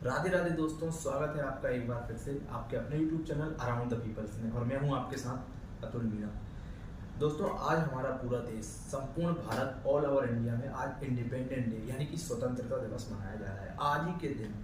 राधे राधे दोस्तों, स्वागत है आपका एक बार फिर से आपके अपने YouTube channel around the peoples में। और मैं हूं आपके साथ अतुल मीणा। दोस्तों, आज हमारा पूरा देश, संपूर्ण भारत, ऑल ओवर इंडिया में आज इंडिपेंडेंट डे यानी कि स्वतंत्रता दिवस मनाया जा रहा है। आज ही के दिन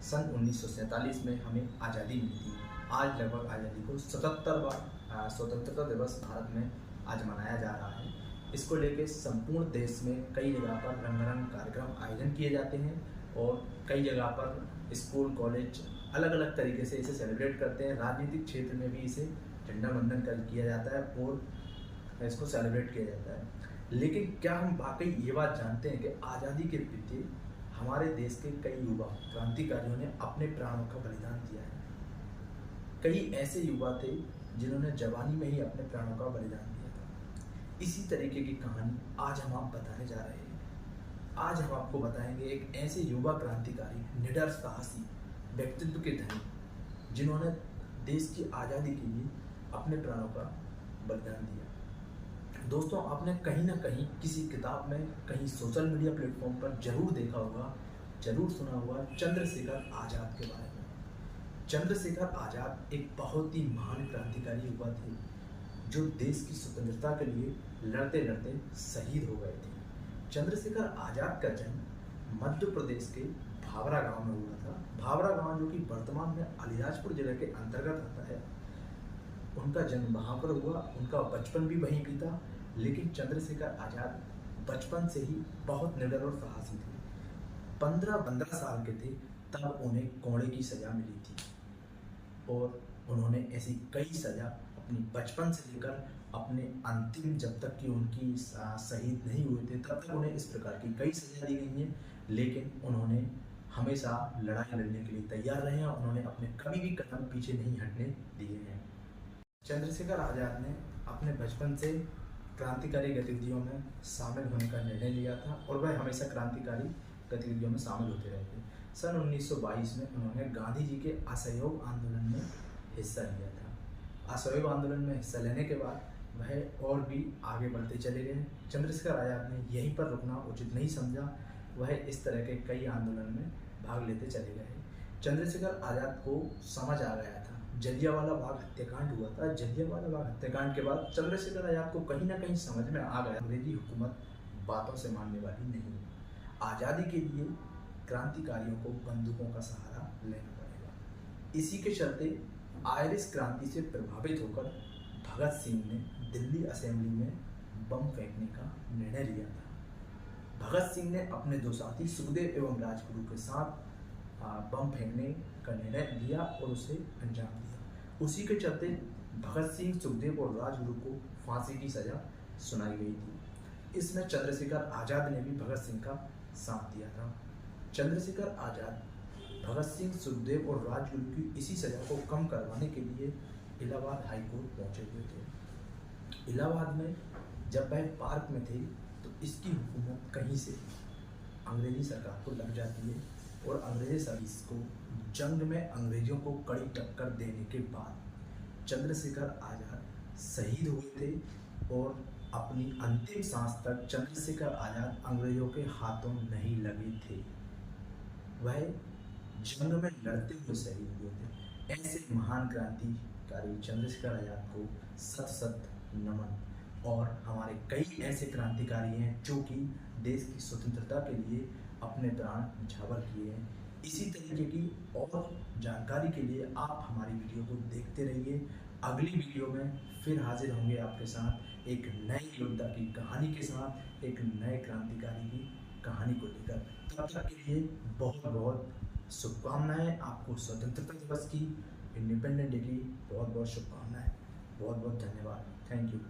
सन 1947 में हमें आज़ादी मिली थी। आज लगभग आज़ादी को 77 बार स्वतंत्रता दिवस भारत में आज मनाया जा रहा है। इसको लेके संपूर्ण देश में कई जगह पर रंगारंग कार्यक्रम आयोजन किए जाते हैं और कई जगह पर स्कूल कॉलेज अलग अलग तरीके से इसे सेलिब्रेट करते हैं। राजनीतिक क्षेत्र में भी इसे झंडा वंदन कर किया जाता है और इसको सेलिब्रेट किया जाता है। लेकिन क्या हम वाकई ये बात जानते हैं कि आज़ादी के प्रति हमारे देश के कई युवा क्रांतिकारियों ने अपने प्राणों का बलिदान दिया है। कई ऐसे युवा थे जिन्होंने जवानी में ही अपने प्राणों का बलिदान दिया था। इसी तरीके की कहानी आज हम आप बताने जा रहे हैं। आज हम आपको बताएंगे एक ऐसे युवा क्रांतिकारी, निडर, साहसी, व्यक्तित्व के धनी जिन्होंने देश की आज़ादी के लिए अपने प्राणों का बलिदान दिया। दोस्तों, आपने कहीं ना कहीं किसी किताब में, कहीं सोशल मीडिया प्लेटफॉर्म पर जरूर देखा होगा, जरूर सुना होगा चंद्रशेखर आज़ाद के बारे में। चंद्रशेखर आज़ाद एक बहुत ही महान क्रांतिकारी युवा थे जो देश की स्वतंत्रता के लिए लड़ते लड़ते शहीद हो गए थे। चंद्रशेखर आज़ाद का जन्म मध्य प्रदेश के भावरा गांव में हुआ था। भावरा गांव जो कि वर्तमान में अलीराजपुर जिले के अंतर्गत आता है, उनका जन्म वहां पर हुआ। उनका बचपन भी वहीं बीता। लेकिन चंद्रशेखर आज़ाद बचपन से ही बहुत निडर और साहसी थे। 15 साल के थे तब उन्हें कोड़े की सजा मिली थी और उन्होंने ऐसी कई सजा अपनी बचपन से लेकर अपने अंतिम, जब तक कि उनकी शहीद नहीं हुए थे तब तक उन्हें इस प्रकार की कई सजा दी गई हैं। लेकिन उन्होंने हमेशा लड़ाई लड़ने के लिए तैयार रहे हैं। उन्होंने अपने कभी भी कदम पीछे नहीं हटने दिए हैं। चंद्रशेखर आज़ाद ने अपने बचपन से क्रांतिकारी गतिविधियों में शामिल होने का निर्णय लिया था और वह हमेशा क्रांतिकारी गतिविधियों में शामिल होते रहे थे। सन 1922 में उन्होंने गांधी जी के असहयोग आंदोलन में हिस्सा लिया था। असहयोग आंदोलन में हिस्सा लेने के बाद वह और भी आगे बढ़ते चले गए। चंद्रशेखर आज़ाद ने यहीं पर रुकना उचित नहीं समझा। वह इस तरह के कई आंदोलन में भाग लेते चले गए। चंद्रशेखर आज़ाद को समझ आ गया था, जलियांवाला बाग हत्याकांड हुआ था। जलियांवाला बाग हत्याकांड के बाद चंद्रशेखर आज़ाद को कहीं ना कहीं समझ में आ गया, अंग्रेजी हुकूमत बातों से मानने वाली नहीं। आज़ादी के लिए क्रांतिकारियों को बंदूकों का सहारा लेना पड़ेगा। इसी के चलते आयरिश क्रांति से प्रभावित होकर भगत सिंह ने दिल्ली असेंबली में बम फेंकने का निर्णय लिया था। भगत सिंह ने अपने दो साथी सुखदेव एवं राजगुरु के साथ बम फेंकने का निर्णय लिया और उसे अंजाम दिया। उसी के चलते भगत सिंह, सुखदेव और राजगुरु को फांसी की सजा सुनाई गई थी। इसमें चंद्रशेखर आज़ाद ने भी भगत सिंह का साथ दिया था। चंद्रशेखर आज़ाद भगत सिंह, सुखदेव और राजगुरु की इसी सजा को कम करवाने के लिए इलाहाबाद हाई कोर्ट पहुंचे हुए थे। इलाहाबाद में जब वह पार्क में थे तो इसकी हुकूमत कहीं से अंग्रेजी सरकार को लग जाती है और अंग्रेजी सर्विस को जंग में अंग्रेजों को कड़ी टक्कर देने के बाद चंद्रशेखर आज़ाद शहीद हुए थे और अपनी अंतिम सांस तक चंद्रशेखर आज़ाद अंग्रेजों के हाथों नहीं लगे थे। वह जंग में लड़ते हुए शहीद हुए थे। ऐसे महान क्रांतिकारी चंद्रशेखर आज़ाद को सत सत नमन। और हमारे कई ऐसे क्रांतिकारी हैं जो कि देश की स्वतंत्रता के लिए अपने प्राण न्यौछावर किए हैं। इसी तरीके की और जानकारी के लिए आप हमारी वीडियो को देखते रहिए। अगली वीडियो में फिर हाजिर होंगे आपके साथ एक नए योद्धा की कहानी के साथ, एक नए क्रांतिकारी की कहानी को लेकर। तब तक के लिए बहुत बहुत शुभकामनाएं। आपको स्वतंत्रता दिवस की, इंडिपेंडेंस डे की बहुत बहुत शुभकामनाएं। बहुत बहुत धन्यवाद। Thank you.